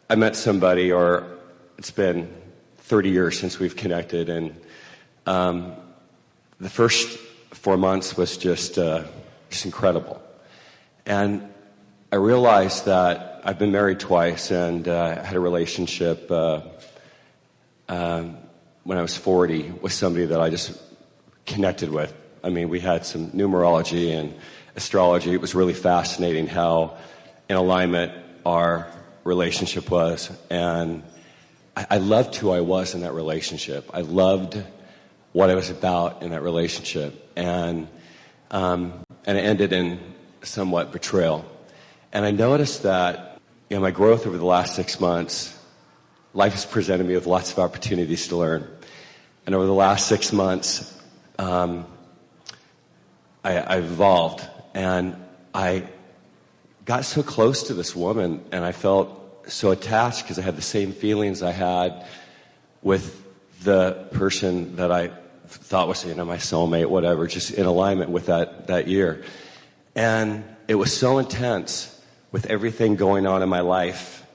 I met somebody, or it's been 30 years since we've connected, and the first 4 months was just incredible. And I realized that I've been married twice, and had a relationship when I was 40 with somebody that I just connected with. I mean, we had some numerology and astrology. It was really fascinating how in alignment our relationship was. And I loved who I was in that relationship. I loved what I was about in that relationship. And it ended in somewhat betrayal. And I noticed that, my growth over the last 6 months, life has presented me with lots of opportunities to learn. And over the last 6 months, I evolved, and I got so close to this woman, and I felt so attached because I had the same feelings I had with the person that I thought was, my soulmate, whatever, just in alignment with that year. And it was so intense with everything going on in my life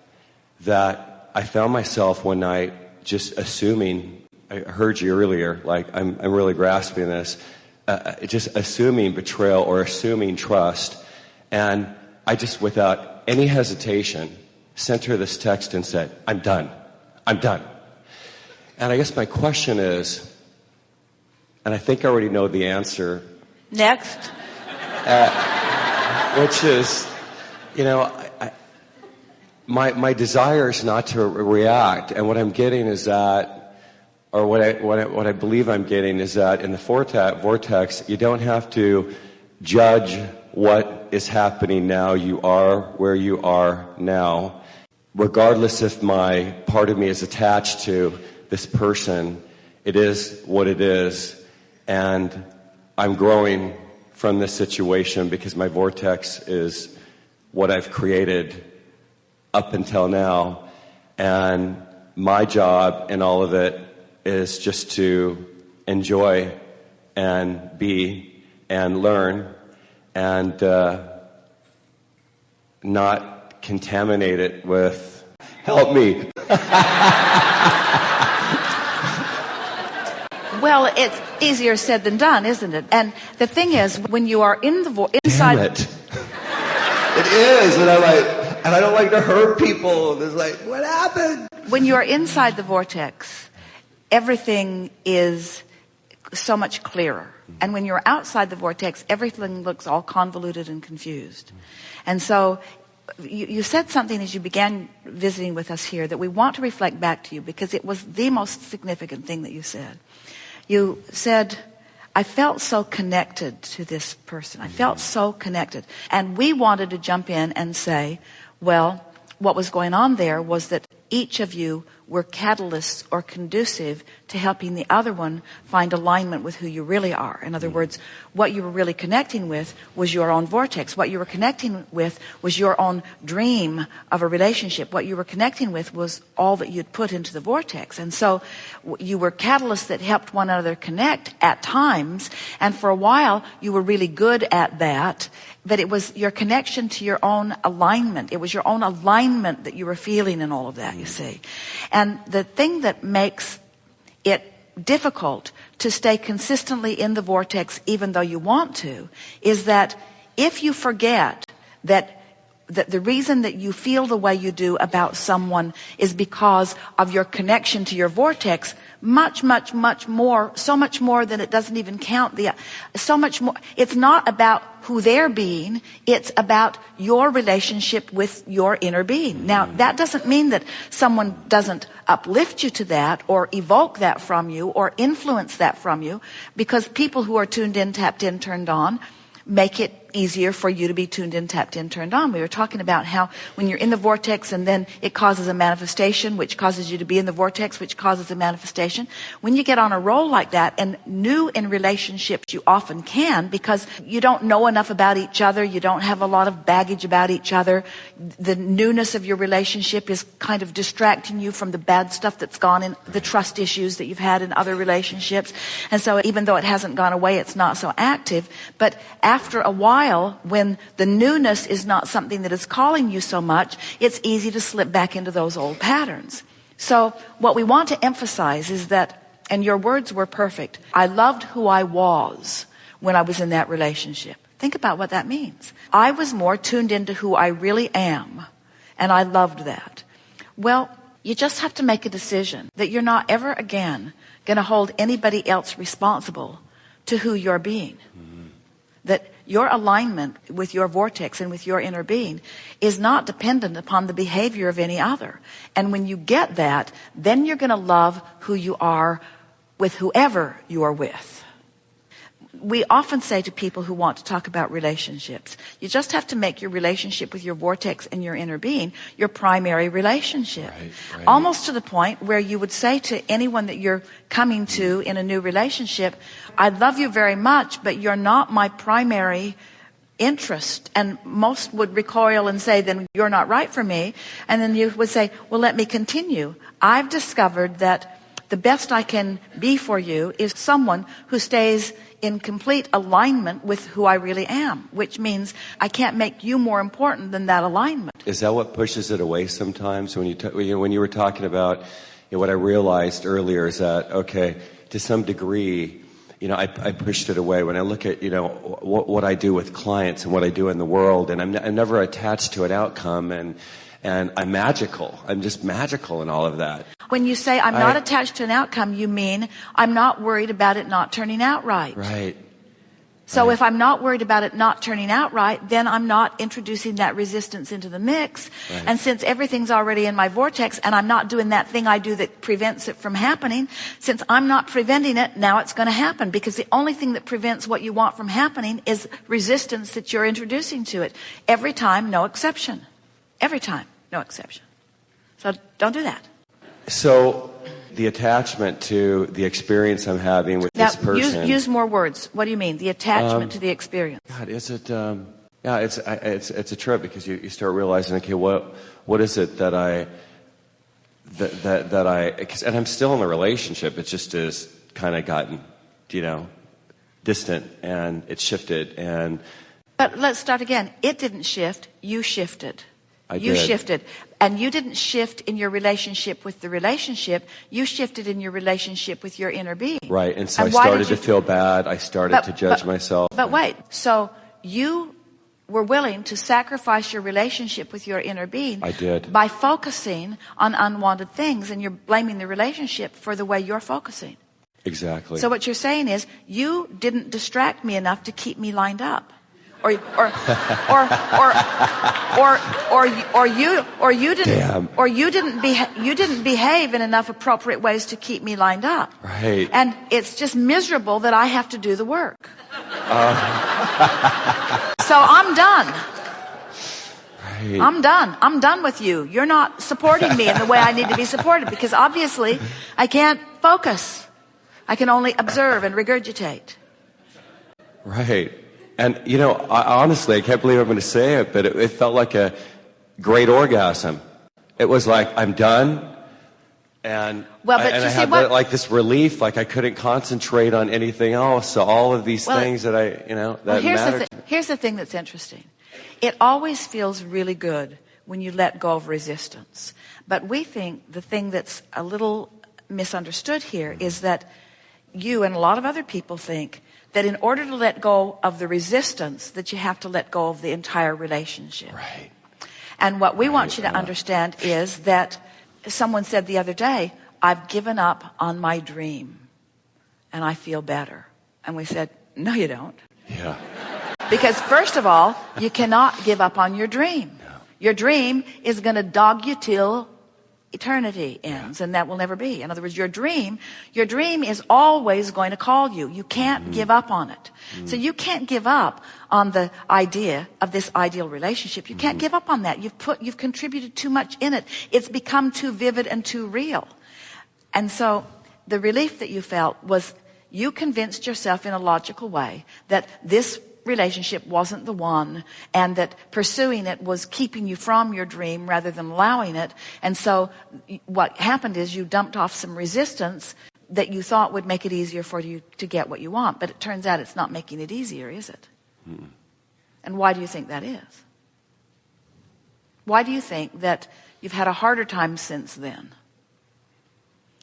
that I found myself one night just assuming, I heard you earlier, like I'm really grasping this, just assuming betrayal or assuming trust. And I just, without any hesitation, sent her this text and said, I'm done. I'm done. And I guess my question is, and I think I already know the answer. Next. Which is, my desire is not to react. And what I'm getting is that, or what I believe I'm getting is that in the vortex, you don't have to judge what is happening now. You are where you are now. Regardless if my part of me is attached to this person, it is what it is. And I'm growing from this situation because my vortex is what I've created up until now. And my job in all of it is just to enjoy and be and learn and not contaminate it with, help me. Well, it's easier said than done, isn't it? And the thing is, when you are in the inside... Damn it. It is, and I don't like to hurt people. It's like, what happened? When you are inside the vortex, everything is so much clearer. And when you're outside the vortex, everything looks all convoluted and confused. And so you said something as you began visiting with us here that we want to reflect back to you because it was the most significant thing that you said. You said, I felt so connected to this person. I felt so connected. And we wanted to jump in and say, well, what was going on there was that each of you were catalysts or conducive to helping the other one find alignment with who you really are. In other words, what you were really connecting with was your own vortex. What you were connecting with was your own dream of a relationship. What you were connecting with was all that you'd put into the vortex. And so you were catalysts that helped one another connect at times. And for a while, you were really good at that. But it was your connection to your own alignment. It was your own alignment that you were feeling in all of that, you see. And the thing that makes it difficult to stay consistently in the vortex, even though you want to, is that if you forget that the reason that you feel the way you do about someone is because of your connection to your vortex, much more, so much more than it doesn't even count so much more. It's not about who they're being, it's about your relationship with your inner being. Now, that doesn't mean that someone doesn't uplift you to that or evoke that from you or influence that from you, because people who are tuned in, tapped in, turned on, make it easier for you to be tuned in, tapped in, turned on. We were talking about how when you're in the vortex and then it causes a manifestation, which causes you to be in the vortex, which causes a manifestation. When you get on a roll like that, and new in relationships you often can, because you don't know enough about each other, you don't have a lot of baggage about each other, the newness of your relationship is kind of distracting you from the bad stuff that's gone in, the trust issues that you've had in other relationships. And so even though it hasn't gone away, it's not so active. But after a while, while, when the newness is not something that is calling you so much, it's easy to slip back into those old patterns. So what we want to emphasize is that, and your words were perfect, I loved who I was when I was in that relationship. Think about what that means. I was more tuned into who I really am, and I loved that. Well, you just have to make a decision that you're not ever again going to hold anybody else responsible to who you're being. That your alignment with your vortex and with your inner being is not dependent upon the behavior of any other. And when you get that, then you're going to love who you are with whoever you are with. We often say to people who want to talk about relationships, you just have to make your relationship with your vortex and your inner being your primary relationship. Right. Almost to the point where you would say to anyone that you're coming to in a new relationship, I love you very much, but you're not my primary interest. And most would recoil and say, then you're not right for me. And then you would say, well, let me continue. I've discovered that the best I can be for you is someone who stays in complete alignment with who I really am, which means I can't make you more important than that alignment. Is that what pushes it away sometimes? When you were talking about, what I realized earlier is that, okay, to some degree, I pushed it away. When I look at, what I do with clients and what I do in the world, and I'm never attached to an outcome, and I'm magical. I'm just magical in all of that. When you say I'm not attached to an outcome, you mean I'm not worried about it not turning out right. Right. So if I'm not worried about it not turning out right, then I'm not introducing that resistance into the mix. Right. And since everything's already in my vortex and I'm not doing that thing I do that prevents it from happening, since I'm not preventing it, now it's going to happen. Because the only thing that prevents what you want from happening is resistance that you're introducing to it. Every time, no exception. Every time, no exception. So don't do that. So the attachment to the experience I'm having with this person. Use more words. What do you mean? The attachment to the experience. God, is it? It's a trip, because you start realizing, okay, what is it that I and I'm still in the relationship. It just has kind of gotten, distant, and it's shifted. But let's start again. It didn't shift. You shifted. You shifted. And you didn't shift in your relationship with the relationship. You shifted in your relationship with your inner being. Right. And so I started to feel bad. I started to judge myself. But wait. So you were willing to sacrifice your relationship with your inner being. I did. By focusing on unwanted things, and you're blaming the relationship for the way you're focusing. Exactly. So what you're saying is, you didn't distract me enough to keep me lined up. Or you didn't behave in enough appropriate ways to keep me lined up. Right. And it's just miserable that I have to do the work. So I'm done. Right. I'm done with you. You're not supporting me in the way I need to be supported, because obviously I can't focus. I can only observe and regurgitate. Right. And, honestly, I can't believe I'm going to say it, but it felt like a great orgasm. It was like, I'm done. And, I had like this relief, like I couldn't concentrate on anything else. So all of these things that that mattered. Here's the thing that's interesting. It always feels really good when you let go of resistance. But we think the thing that's a little misunderstood here is that you and a lot of other people think that in order to let go of the resistance, that you have to let go of the entire relationship. Right. And what we want you to understand is that someone said the other day, I've given up on my dream and I feel better. And we said, no, you don't. Yeah. Because first of all, you cannot give up on your dream. No. Your dream is going to dog you till eternity ends, and that will never be. In other words, your dream is always going to call you. You can't give up on it. So you can't give up on the idea of this ideal relationship. You can't give up on that. You've contributed too much in it. It's become too vivid and too real. And so the relief that you felt was you convinced yourself in a logical way that this relationship wasn't the one, and that pursuing it was keeping you from your dream rather than allowing it. And so what happened is you dumped off some resistance that you thought would make it easier for you to get what you want. But it turns out it's not making it easier, is it? And why do you think that is? Why do you think that you've had a harder time since then?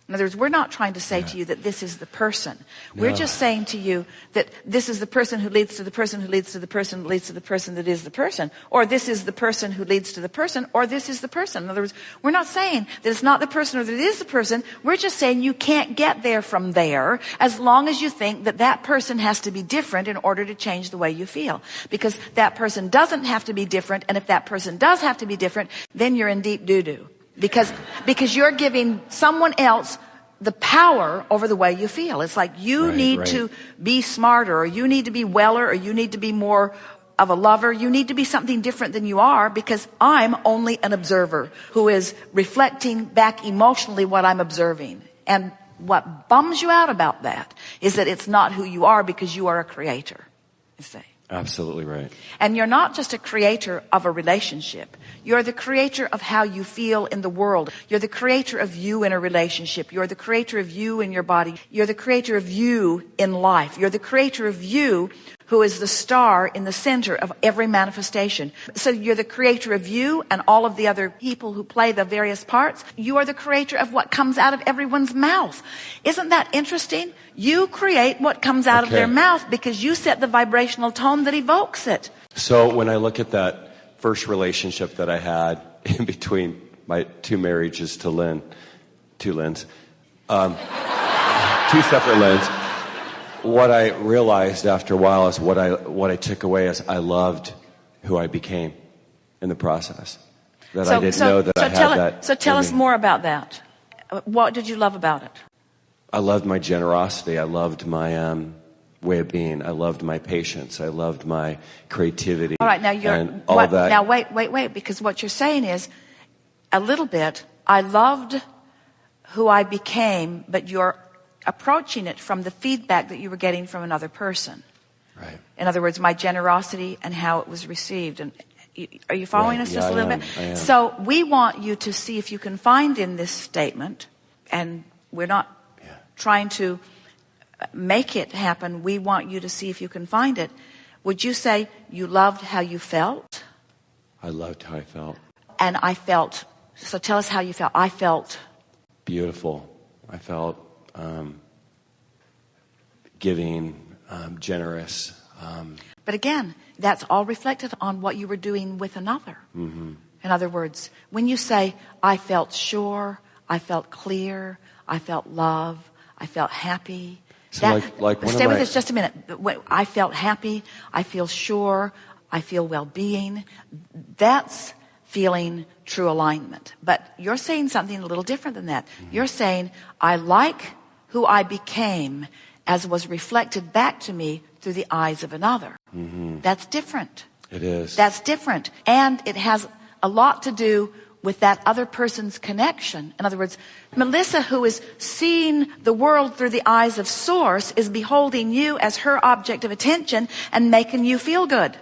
In other words, we're not trying to say to you that this is the person. We're just saying to you that this is the person who leads to the person who leads to the person who leads to the person that is the person. Or this is the person who leads to the person, or this is the person. In other words, we're not saying that it's not the person or that it is the person. We're just saying you can't get there from there as long as you think that that person has to be different in order to change the way you feel. Because that person doesn't have to be different, and if that person does have to be different, then you're in deep doo-doo. Because you're giving someone else the power over the way you feel. It's like you need to be smarter, or you need to be weller, or you need to be more of a lover. You need to be something different than you are, because I'm only an observer who is reflecting back emotionally what I'm observing. And what bums you out about that is that it's not who you are, because you are a creator, you see. Absolutely right. And you're not just a creator of a relationship. You're the creator of how you feel in the world. You're the creator of you in a relationship. You're the creator of you in your body. You're the creator of you in life. You're the creator of you who is the star in the center of every manifestation. So you're the creator of you and all of the other people who play the various parts. You are the creator of what comes out of everyone's mouth. Isn't that interesting? You create what comes out of their mouth because you set the vibrational tone that evokes it. So when I look at that first relationship that I had in between my two marriages to Lynn, two Lynns, two separate Lynns, what I realized after a while is what I took away is I loved who I became in the process. That I didn't know that I had that. So tell us more about that. What did you love about it? I loved my generosity. I loved my way of being. I loved my patience. I loved my creativity. All right, now of that. Now wait, because what you're saying is a little bit. I loved who I became, but you're approaching it from the feedback that you were getting from another person. Right. In other words, my generosity and how it was received. And are you following us just a little bit? I am. So we want you to see if you can find in this statement, and we're not trying to make it happen. We want you to see if you can find it. Would you say you loved how you felt? I loved how I felt. And I felt, so tell us how you felt. I felt beautiful. I felt giving, generous. But again, that's all reflected on what you were doing with another. Mm-hmm. In other words, when you say, I felt sure, I felt clear, I felt love, I felt happy. So stay with us just a minute. I felt happy, I feel sure, I feel well-being. That's feeling true alignment. But you're saying something a little different than that. Mm-hmm. You're saying, I like who I became as was reflected back to me through the eyes of another. Mm-hmm. That's different. It is. That's different. And it has a lot to do with that other person's connection. In other words, Melissa, who is seeing the world through the eyes of Source, is beholding you as her object of attention and making you feel good.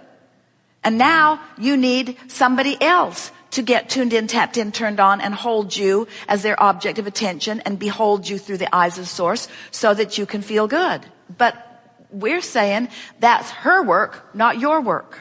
And now you need somebody else to get tuned in, tapped in, turned on, and hold you as their object of attention and behold you through the eyes of Source so that you can feel good. But we're saying that's her work, not your work.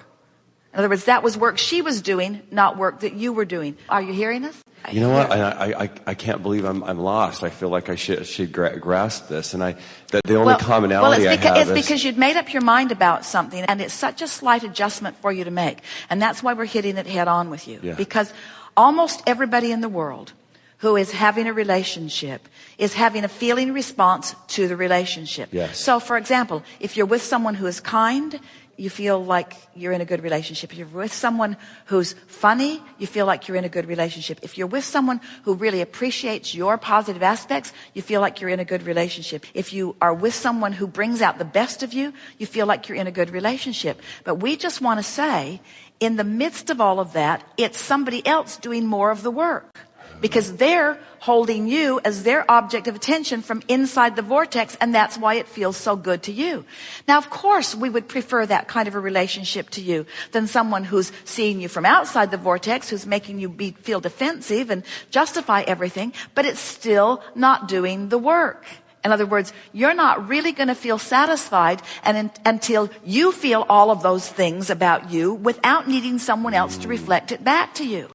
In other words, that was work she was doing, not work that you were doing. Are you hearing us? You know what? I can't believe I'm lost. I feel like I should grasp this, and the only commonality I have is because you'd made up your mind about something, and it's such a slight adjustment for you to make, and that's why we're hitting it head on with you. Yeah. Because almost everybody in the world who is having a relationship is having a feeling response to the relationship. Yes. So, for example, if you're with someone who is kind, you feel like you're in a good relationship. If you're with someone who's funny, you feel like you're in a good relationship. If you're with someone who really appreciates your positive aspects, you feel like you're in a good relationship. If you are with someone who brings out the best of you, you feel like you're in a good relationship. But we just want to say, in the midst of all of that, it's somebody else doing more of the work. Because they're holding you as their object of attention from inside the vortex, and that's why it feels so good to you. Now, of course, we would prefer that kind of a relationship to you than someone who's seeing you from outside the vortex, who's making you feel defensive and justify everything, but it's still not doing the work. In other words, you're not really going to feel satisfied until you feel all of those things about you without needing someone else to reflect it back to you.